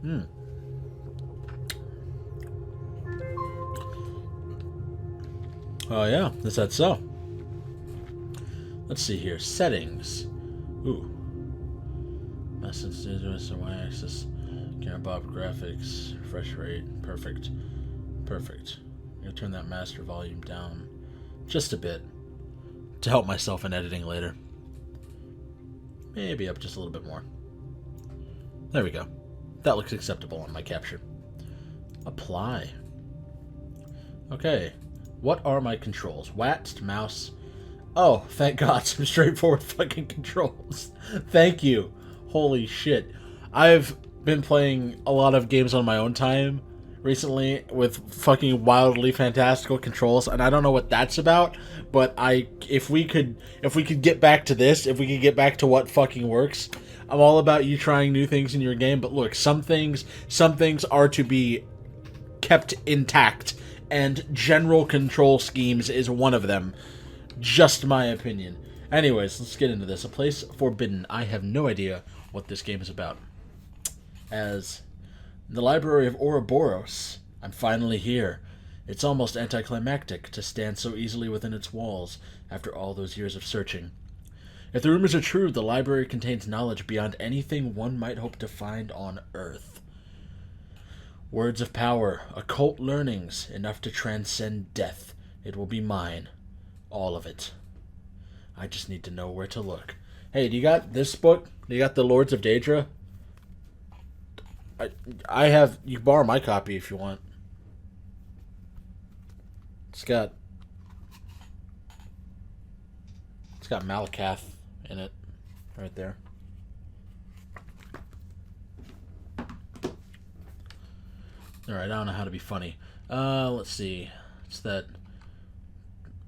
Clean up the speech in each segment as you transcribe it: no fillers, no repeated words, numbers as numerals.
Hmm. Oh, yeah. Is that so? Let's see here. Settings. Ooh. Message Y-axis. Camera bob graphics. Refresh rate. Perfect. Perfect. I'm going to turn that master volume down just a bit to help myself in editing later. Maybe up just a little bit more. There we go. That looks acceptable on my capture. Apply. Okay. What are my controls? Waxed, mouse. Oh, thank God, some straightforward fucking controls. Thank you. Holy shit. I've been playing a lot of games on my own time recently with fucking wildly fantastical controls, and I don't know what that's about, but if we could get back to this, if we could get back to what fucking works, I'm all about you trying new things in your game, but look, some things are to be kept intact, and general control schemes is one of them. Just my opinion. Anyways, let's get into this. A Place Forbidden. I have no idea what this game is about. As the Library of Ouroboros, I'm finally here. It's almost anticlimactic to stand so easily within its walls after all those years of searching. If the rumors are true, the library contains knowledge beyond anything one might hope to find on Earth. Words of power, occult learnings, enough to transcend death. It will be mine. All of it. I just need to know where to look. Hey, do you got this book? Do you got the Lords of Daedra? I have... You can borrow my copy if you want. It's got Malakath in it. Right there. Alright, I don't know how to be funny. Let's see. It's that...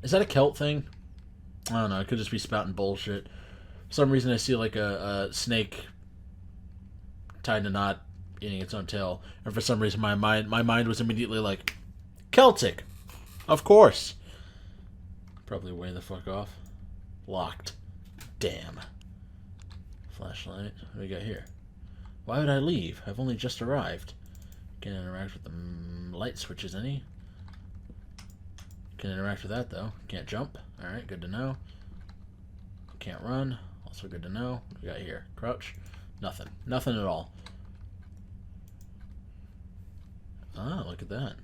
Is that a Celt thing? I don't know. It could just be spouting bullshit. For some reason, I see like a snake tied in a knot, eating its own tail, and for some reason, my mind was immediately like, Celtic, of course. Probably way the fuck off. Locked. Damn. Flashlight. What do we got here? Why would I leave? I've only just arrived. Can't interact with the light switches any. Can interact with that though. Can't jump. Alright, good to know. Can't run. Also good to know. What do we got here? Crouch. Nothing. Nothing at all. Ah, look at that.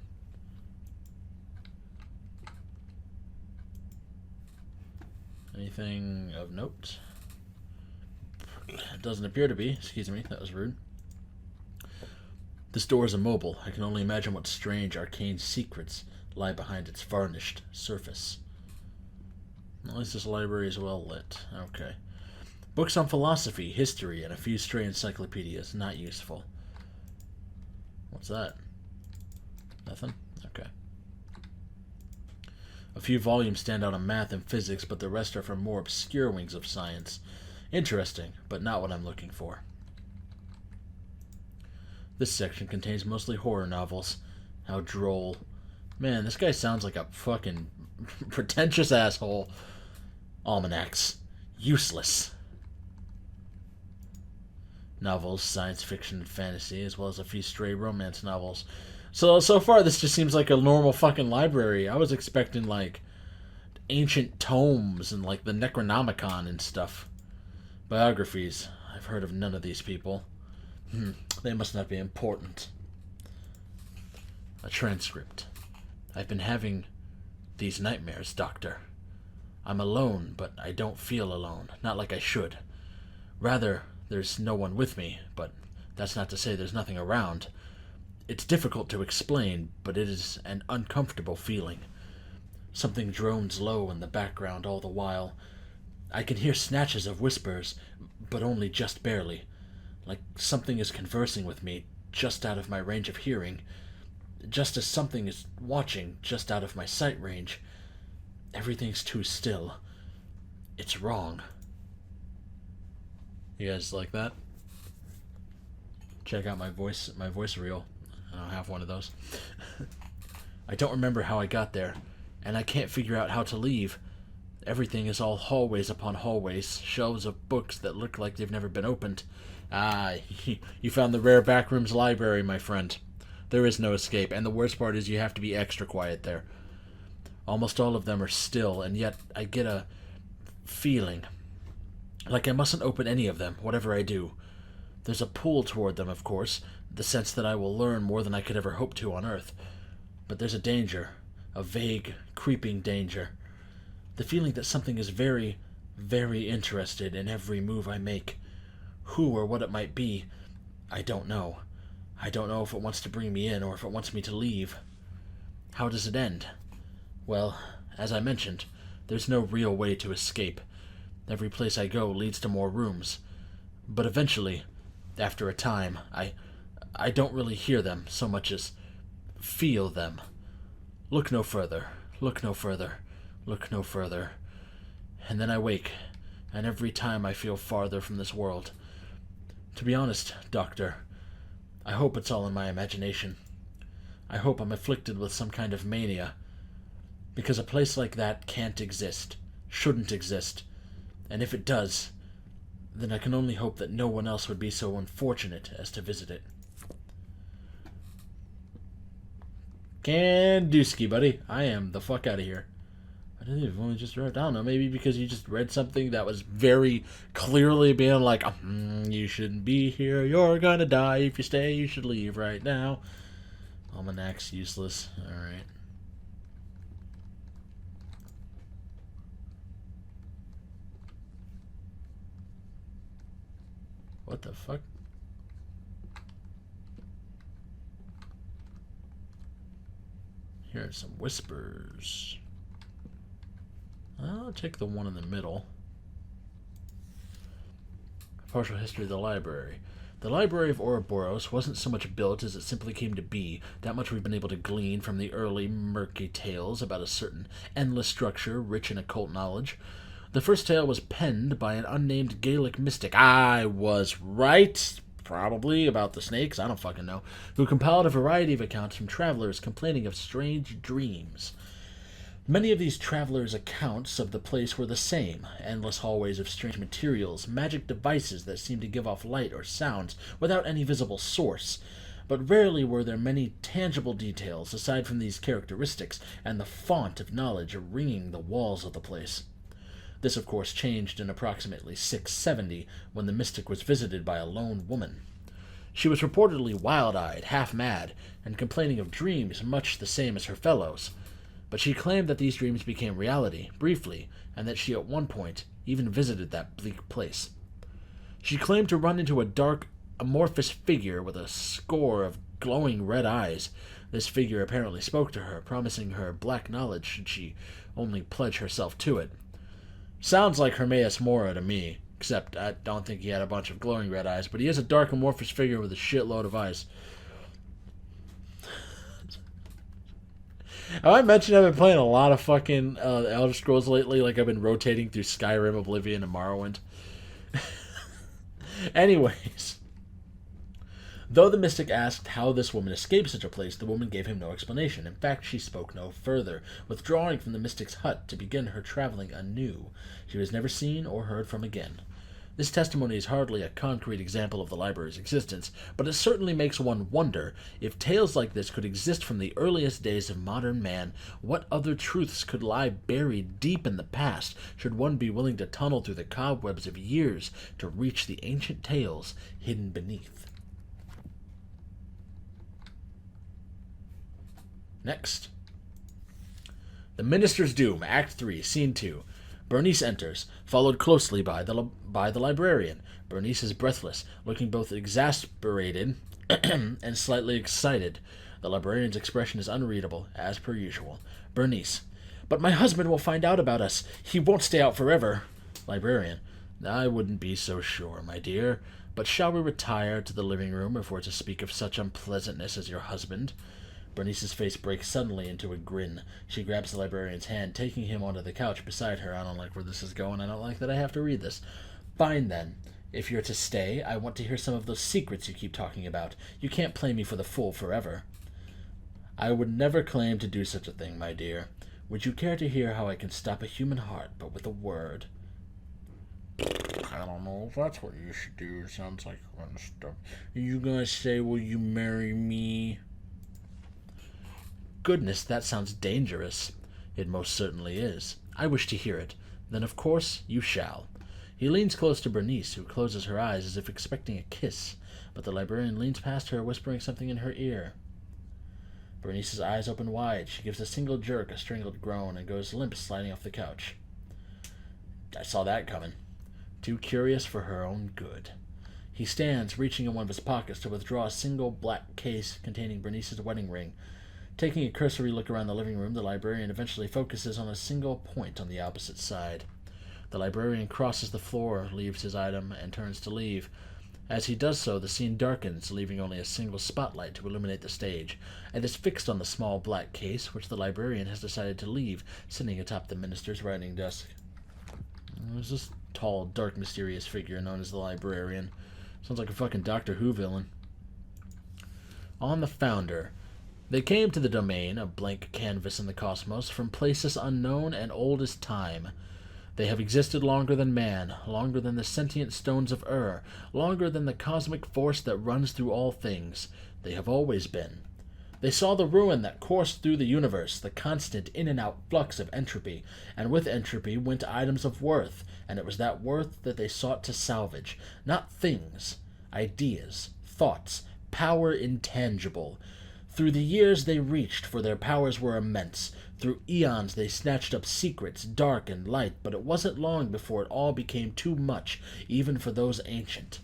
Anything of note? It doesn't appear to be. Excuse me, that was rude. This door is immobile. I can only imagine what strange arcane secrets lie behind its varnished surface. At least this library is well lit. Okay. Books on philosophy, history, and a few stray encyclopedias. Not useful. What's that? Nothing? Okay. A few volumes stand out on math and physics, but the rest are from more obscure wings of science. Interesting, but not what I'm looking for. This section contains mostly horror novels. How droll. Man, this guy sounds like a fucking pretentious asshole. Almanacs. Useless. Novels, science fiction, and fantasy, as well as a few stray romance novels. So far, this just seems like a normal fucking library. I was expecting, like, ancient tomes and, like, the Necronomicon and stuff. Biographies. I've heard of none of these people. They must not be important. A transcript. I've been having these nightmares, Doctor. I'm alone, but I don't feel alone. Not like I should. Rather, there's no one with me, but that's not to say there's nothing around. It's difficult to explain, but it is an uncomfortable feeling. Something drones low in the background all the while. I can hear snatches of whispers, but only just barely. Like something is conversing with me, just out of my range of hearing. Just as something is watching, just out of my sight range. Everything's too still. It's wrong. You guys like that? Check out my voice reel. I don't have one of those. I don't remember how I got there, and I can't figure out how to leave. Everything is all hallways upon hallways, shelves of books that look like they've never been opened. Ah, you found the rare backrooms library, my friend. There is no escape, and the worst part is you have to be extra quiet there. Almost all of them are still, and yet I get a feeling like I mustn't open any of them, whatever I do. There's a pull toward them, of course, the sense that I will learn more than I could ever hope to on Earth. But there's a danger, a vague, creeping danger. The feeling that something is very, very interested in every move I make. Who or what it might be, I don't know. I don't know if it wants to bring me in or if it wants me to leave. How does it end? Well, as I mentioned, there's no real way to escape. Every place I go leads to more rooms. But eventually, after a time, I don't really hear them so much as feel them. Look no further, look no further, look no further. And then I wake, and every time I feel farther from this world. To be honest, Doctor, I hope it's all in my imagination. I hope I'm afflicted with some kind of mania. Because a place like that can't exist, shouldn't exist, and if it does, then I can only hope that no one else would be so unfortunate as to visit it. Kandusky, buddy. I am the fuck out of here. I didn't even only just read. I don't know, maybe because you just read something that was very clearly being like, you shouldn't be here, you're gonna die, if you stay, you should leave right now. Almanac's useless. Alright. What the fuck? Here are some whispers. I'll take the one in the middle. Partial history of the library. The Library of Ouroboros wasn't so much built as it simply came to be. That much we've been able to glean from the early murky tales about a certain endless structure rich in occult knowledge. The first tale was penned by an unnamed Gaelic mystic. I was right, probably, about the snakes, I don't fucking know, who compiled a variety of accounts from travelers complaining of strange dreams. Many of these travelers' accounts of the place were the same: endless hallways of strange materials, magic devices that seemed to give off light or sounds without any visible source. But rarely were there many tangible details aside from these characteristics and the font of knowledge ringing the walls of the place. This, of course, changed in approximately 670, when the mystic was visited by a lone woman. She was reportedly wild-eyed, half-mad, and complaining of dreams much the same as her fellows. But she claimed that these dreams became reality, briefly, and that she at one point even visited that bleak place. She claimed to run into a dark, amorphous figure with a score of glowing red eyes. This figure apparently spoke to her, promising her black knowledge should she only pledge herself to it. Sounds like Hermaeus Mora to me, except I don't think he had a bunch of glowing red eyes, but he is a dark amorphous figure with a shitload of eyes. I mentioned I've been playing a lot of fucking Elder Scrolls lately, like I've been rotating through Skyrim, Oblivion, and Morrowind. Anyways, though the mystic asked how this woman escaped such a place, the woman gave him no explanation. In fact, she spoke no further, withdrawing from the mystic's hut to begin her traveling anew. She was never seen or heard from again. This testimony is hardly a concrete example of the library's existence, but it certainly makes one wonder if tales like this could exist from the earliest days of modern man. What other truths could lie buried deep in the past, should one be willing to tunnel through the cobwebs of years to reach the ancient tales hidden beneath? Next. The Minister's Doom, Act 3, Scene 2. Bernice enters, followed closely by the librarian. Bernice is breathless, looking both exasperated and slightly excited. The librarian's expression is unreadable, as per usual. Bernice. But my husband will find out about us. He won't stay out forever. Librarian. I wouldn't be so sure, my dear. But shall we retire to the living room if we're to speak of such unpleasantness as your husband? Bernice's face breaks suddenly into a grin. She grabs the librarian's hand, taking him onto the couch beside her. I don't like where this is going. I don't like that I have to read this. Fine, then. If you're to stay, I want to hear some of those secrets you keep talking about. You can't play me for the fool forever. I would never claim to do such a thing, my dear. Would you care to hear how I can stop a human heart, but with a word? I don't know if that's what you should do. It sounds like fun stuff. Are you gonna say, will you marry me? Goodness, that sounds dangerous. It most certainly is. I wish to hear it. Then, of course, you shall. He leans close to Bernice, who closes her eyes as if expecting a kiss, but the librarian leans past her, whispering something in her ear. Bernice's eyes open wide. She gives a single jerk, a strangled groan, and goes limp, sliding off the couch. I saw that coming. Too curious for her own good. He stands, reaching in one of his pockets to withdraw a single black case containing Bernice's wedding ring. Taking a cursory look around the living room, the librarian eventually focuses on a single point on the opposite side. The librarian crosses the floor, leaves his item, and turns to leave. As he does so, the scene darkens, leaving only a single spotlight to illuminate the stage, and is fixed on the small black case, which the librarian has decided to leave, sitting atop the minister's writing desk. There's this tall, dark, mysterious figure known as the librarian. Sounds like a fucking Doctor Who villain. On the Founder. They came to the domain, a blank canvas in the cosmos, from places unknown and old as time. They have existed longer than man, longer than the sentient stones of Ur, longer than the cosmic force that runs through all things. They have always been. They saw the ruin that coursed through the universe, the constant in-and-out flux of entropy, and with entropy went items of worth, and it was that worth that they sought to salvage. Not things, ideas, thoughts, power intangible. Through the years they reached, for their powers were immense. Through eons they snatched up secrets, dark and light, but it wasn't long before it all became too much, even for those ancient.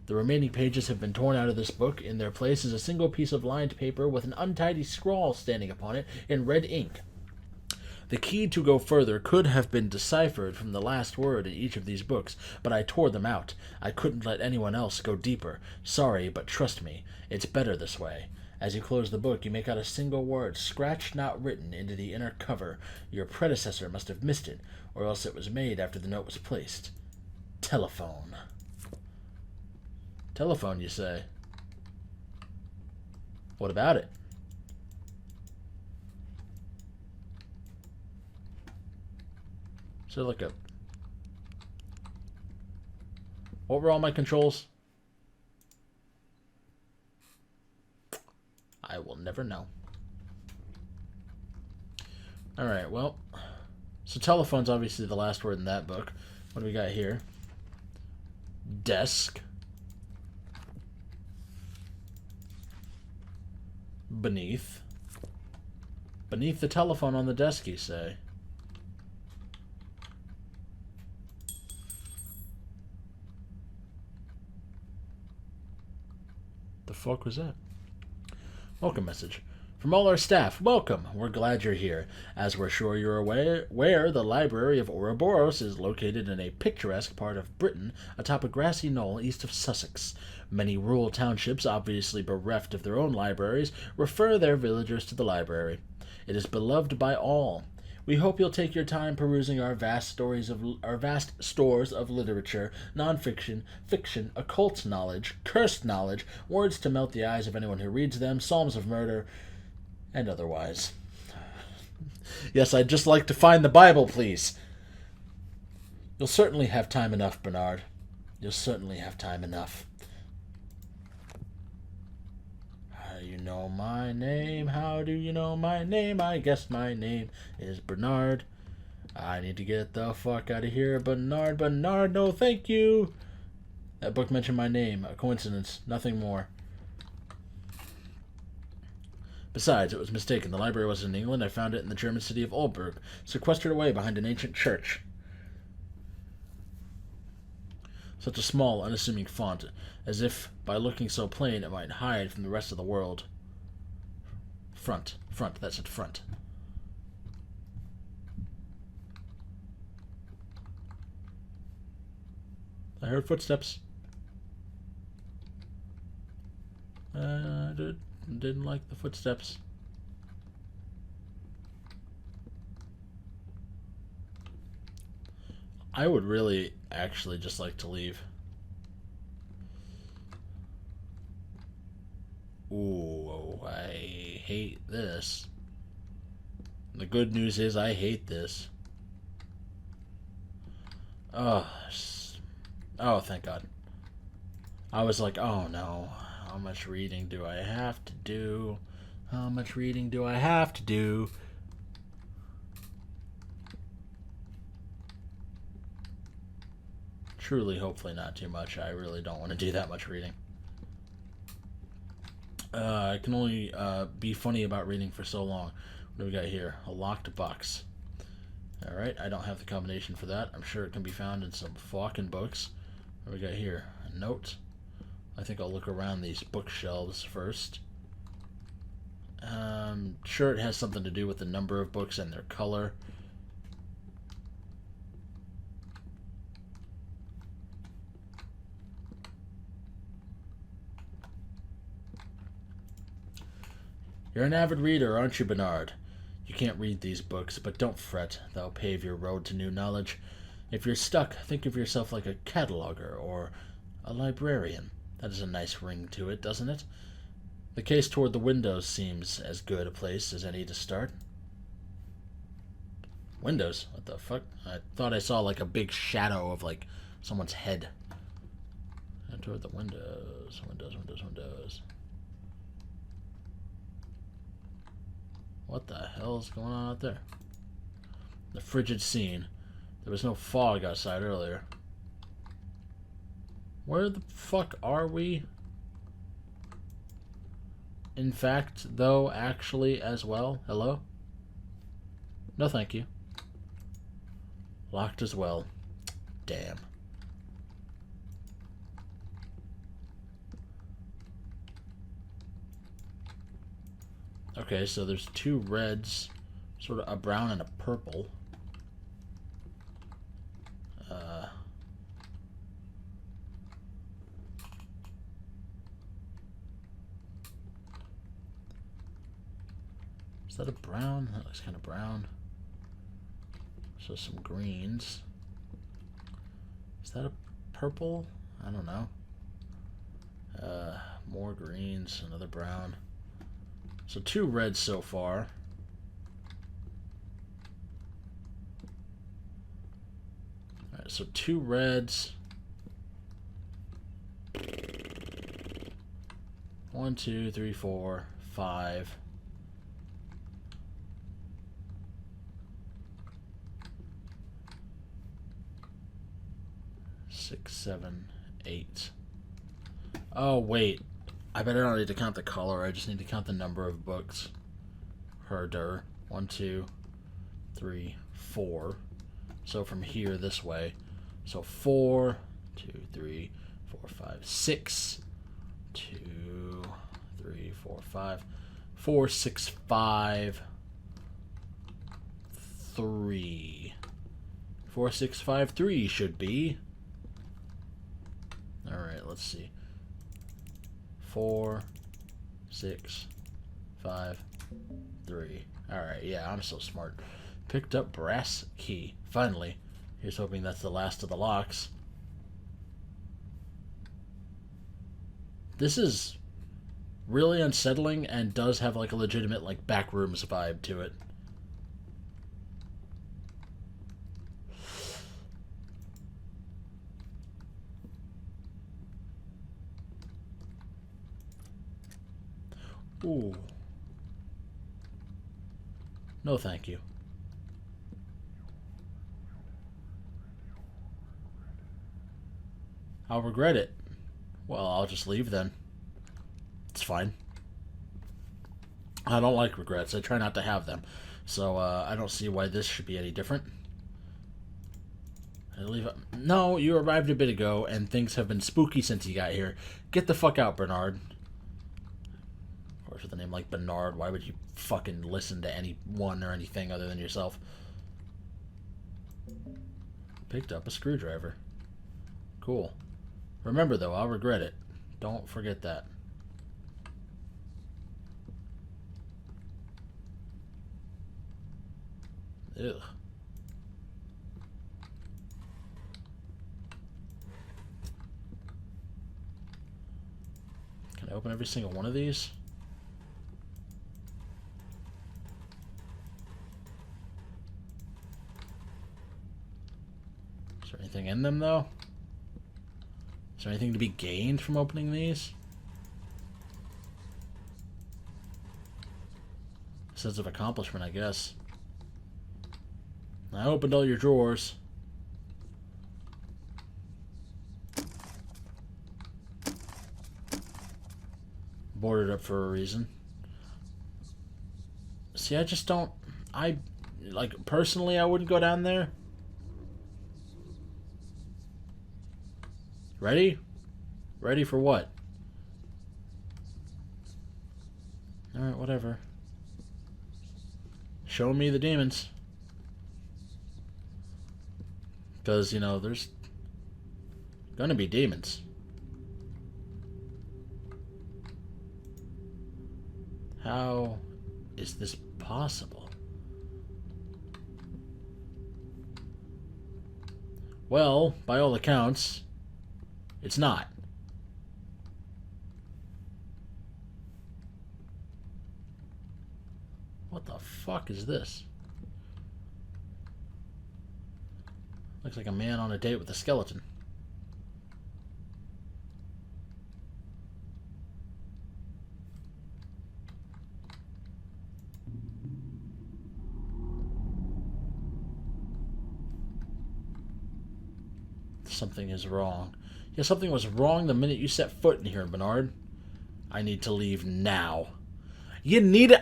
The remaining pages have been torn out of this book. In their place is a single piece of lined paper with an untidy scrawl standing upon it in red ink. The key to go further could have been deciphered from the last word in each of these books, but I tore them out. I couldn't let anyone else go deeper. Sorry, but trust me, it's better this way. As you close the book, you make out a single word, scratched not written, into the inner cover. Your predecessor must have missed it, or else it was made after the note was placed. Telephone. Telephone, you say? What about it? So look up. What were all my controls? I will never know. Alright, well. So telephone's obviously the last word in that book. What do we got here? Desk. Beneath. Beneath the telephone on the desk, you say? The fuck was that? Welcome message. From all our staff, welcome. We're glad you're here. As we're sure you're aware, the Library of Ouroboros is located in a picturesque part of Britain atop a grassy knoll east of Sussex. Many rural townships, obviously bereft of their own libraries, refer their villagers to the library. It is beloved by all. We hope you'll take your time perusing our vast stores of literature, nonfiction, fiction, occult knowledge, cursed knowledge, words to melt the eyes of anyone who reads them, psalms of murder, and otherwise. Yes, I'd just like to find the Bible, please. You'll certainly have time enough, Bernard. You'll certainly have time enough. How do you know my name? How do you know my name? I guess my name is Bernard. I need to get the fuck out of here, Bernard. Bernard, no thank you. That book mentioned my name. A coincidence. Nothing more. Besides, it was mistaken. The library wasn't in England. I found it in the German city of Olberg, sequestered away behind an ancient church. Such a small, unassuming font, as if, by looking so plain, it might hide from the rest of the world. Front. That's it, front. I heard footsteps. Didn't like the footsteps. I would really actually just like to leave. Ooh, I hate this. The good news is I hate this. Oh, oh, thank God. I was like, oh no, how much reading do I have to do? How much reading do I have to do? Truly, hopefully not too much. I really don't want to do that much reading. I can only be funny about reading for so long. What do we got here? A locked box. Alright, I don't have the combination for that. I'm sure it can be found in some fucking books. What do we got here? A note. I think I'll look around these bookshelves first. Sure it has something to do with the number of books and their color. You're an avid reader, aren't you, Bernard? You can't read these books, but don't fret. They'll pave your road to new knowledge. If you're stuck, think of yourself like a cataloger or a librarian. That is a nice ring to it, doesn't it? The case toward the windows seems as good a place as any to start. Windows? What the fuck? I thought I saw like a big shadow of like someone's head. And toward the windows. Windows. What the hell is going on out there? The frigid scene. There was no fog outside earlier. Where the fuck are we? In fact, though, actually, as well. Hello? No, thank you. Locked as well. Damn. Okay, so there's two reds, sort of a brown and a purple. Is that a brown? That looks kind of brown. So some greens. Is that a purple? I don't know. More greens, another brown. So two reds so far. Alright, so two reds. 1, 2, 3, 4, 5. 6, 7, 8. Oh, wait. I bet I don't need to count the color. I just need to count the number of books. Herder. 1, 2, 3, 4. So from here this way. So 4, 2, 3, 4, 5, 6. 2, 3, 4, 5. 4, 6, 5. 3. 4, 6, 5, 3 should be. Alright, let's see. 4, 6, 5, 3. Alright, yeah, I'm so smart. Picked up brass key. Finally. Here's hoping that's the last of the locks. This is really unsettling and does have like a legitimate like backrooms vibe to it. Ooh. No, thank you. I'll regret it. Well, I'll just leave then. It's fine. I don't like regrets. I try not to have them. So, I don't see why this should be any different. I leave. No, you arrived a bit ago, and things have been spooky since you got here. Get the fuck out, Bernard. Of course, with a name like Bernard, why would you fucking listen to anyone or anything other than yourself? Picked up a screwdriver. Cool. Remember, though, I'll regret it. Don't forget that. Ugh. Can I open every single one of these? in them, though? Is there anything to be gained from opening these? Sense of accomplishment, I guess. I opened all your drawers. Boarded up for a reason. See, I just don't... personally, I wouldn't go down there. Ready? Ready for what? Alright, whatever. Show me the demons. Because, you know, there's gonna be demons. How is this possible? Well, by all accounts, it's not. What the fuck is this? Looks like a man on a date with a skeleton. Something is wrong. Yeah, something was wrong the minute you set foot in here, Bernard. I need to leave now.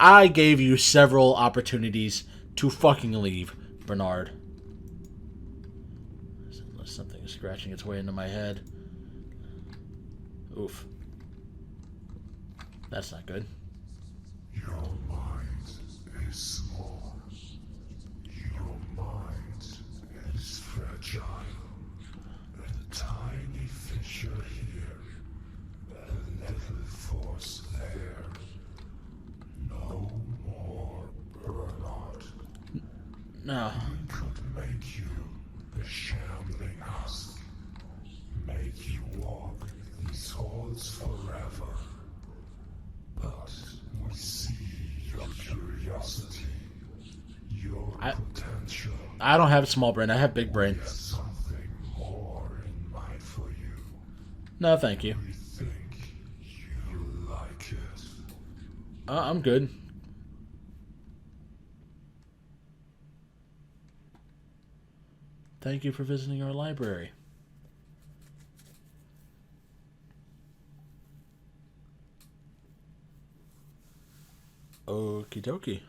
I gave you several opportunities to fucking leave, Bernard. Unless something is scratching its way into my head. Oof. That's not good. Your mind is small. Your mind is fragile. A tiny fissure here, a little force there. No more burnout. No. We could make you a shambling husk, make you walk these halls forever. But we see your curiosity, your potential. I don't have a small brain. I have big brain. There's something more in mind for you. No, thank you. We think you like it. I'm good. Thank you for visiting our library. Okie dokie.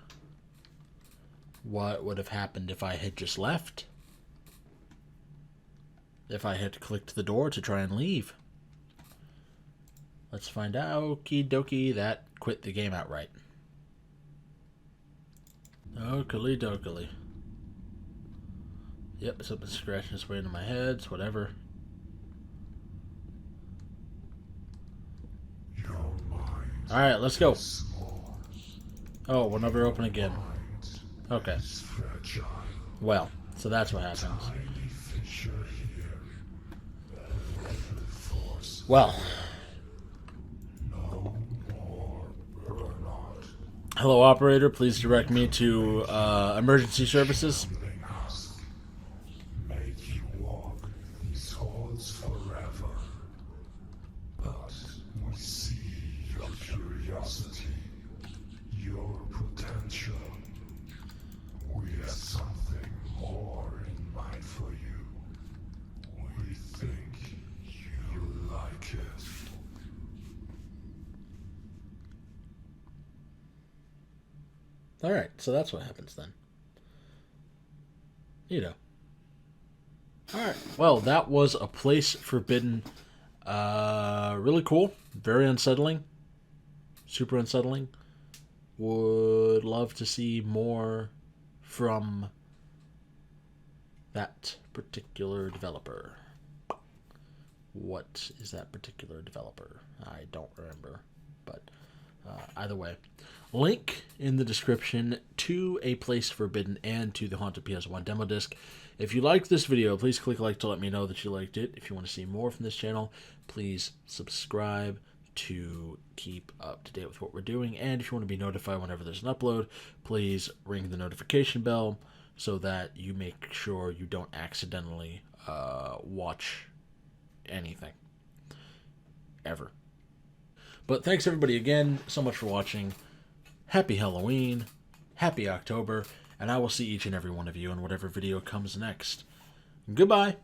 What would have happened if I had just left? If I had clicked the door to try and leave? Let's find out. Okie dokie, that quit the game outright. Oakley dokley. Yep, something's scratching its way into my head. It's whatever. Alright, let's go. Oh, we'll never open again. Okay. Well, so that's what happens. Well. Hello, operator. Please direct me to emergency services. Alright, so that's what happens then. You know. Alright, well, that was A Place Forbidden. Really cool. Very unsettling. Super unsettling. Would love to see more from that particular developer. What is that particular developer? I don't remember, but either way. Link in the description to A Place Forbidden and to the Haunted PS1 demo disc. If you liked this video, please click like to let me know that you liked it. If you want to see more from this channel, please subscribe to keep up to date with what we're doing. And if you want to be notified whenever there's an upload, please ring the notification bell so that you make sure you don't accidentally watch anything. Ever. But thanks everybody again so much for watching. Happy Halloween. Happy October. And I will see each and every one of you in whatever video comes next. Goodbye.